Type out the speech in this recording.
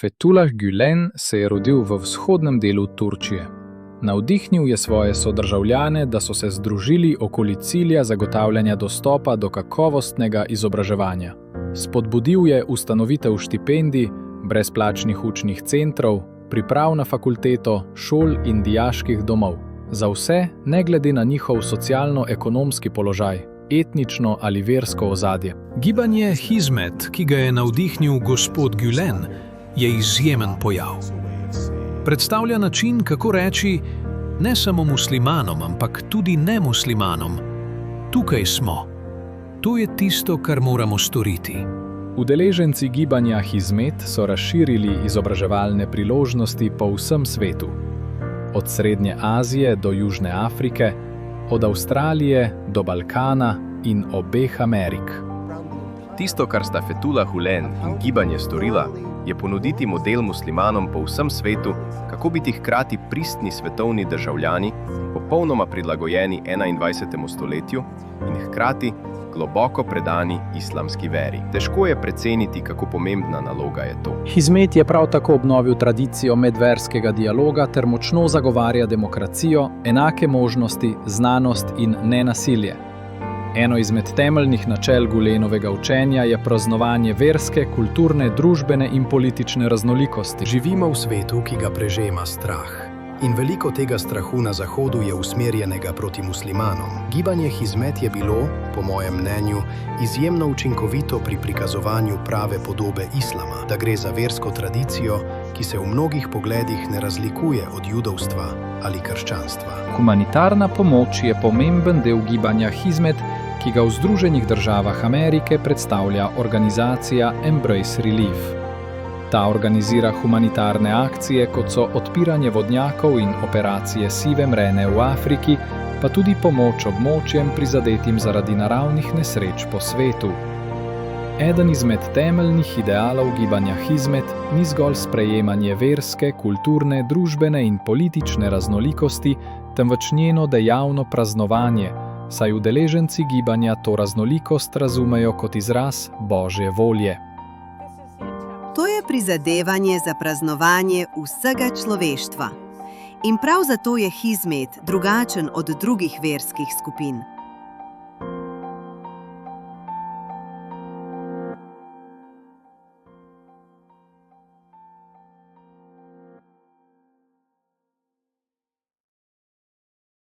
Fethullah Gülen se je rodil v vzhodnem delu Turčije. Navdihnil je svoje sodržavljane, da so se združili okoli cilja zagotavljanja dostopa do kakovostnega izobraževanja. Spodbudil je ustanovitev štipendij, brezplačnih učnih centrov, priprav na fakulteto, šol in dijaških domov. Za vse, ne glede na njihov socialno-ekonomski položaj, etnično ali versko ozadje. Gibanje Hizmet, ki ga je navdihnil gospod Gülen, je izjemen pojav. Predstavlja način, kako reči, ne samo muslimanom, ampak tudi nemuslimanom. Tukaj smo. To je tisto, kar moramo storiti. Udeleženci gibanja Hizmet so razširili izobraževalne priložnosti po vsem svetu. Od Srednje Azije do Južne Afrike, od Avstralije do Balkana in obeh Amerik. Tisto, kar sta Fethullah Gülen in gibanje storila, je ponuditi model muslimanom po vsem svetu, kako biti hkrati pristni svetovni državljani, popolnoma prilagojeni 21. stoletju in hkrati globoko predani islamski veri. Težko je preceniti, kako pomembna naloga je to. Hizmet je prav tako obnovil tradicijo medverskega dialoga ter močno zagovarja demokracijo, enake možnosti, znanost in nenasilje. Eno izmed temeljnih načel Gülenovega učenja je praznovanje verske, kulturne, družbene in politične raznolikosti. Živimo v svetu, ki ga prežema strah. In veliko tega strahu na Zahodu je usmerjenega proti muslimanom. Gibanje Hizmet je bilo, po mojem mnenju, izjemno učinkovito pri prikazovanju prave podobe islama, da gre za versko tradicijo, ki se v mnogih pogledih ne razlikuje od judovstva ali krščanstva. Humanitarna pomoč je pomemben del gibanja Hizmet, ki ga v Združenih državah Amerike predstavlja organizacija Embrace Relief. Ta organizira humanitarne akcije, kot so odpiranje vodnjakov in operacije sive mrene v Afriki, pa tudi pomoč območjem prizadetim zaradi naravnih nesreč po svetu. Eden izmed temeljnih idealov gibanja Hizmet ni zgolj sprejemanje verske, kulturne, družbene in politične raznolikosti, temveč njeno dejavno praznovanje, saj udeleženci gibanja to raznolikost razumejo kot izraz Božje volje. To je prizadevanje za praznovanje vsega človeštva. In prav zato je Hizmet drugačen od drugih verskih skupin.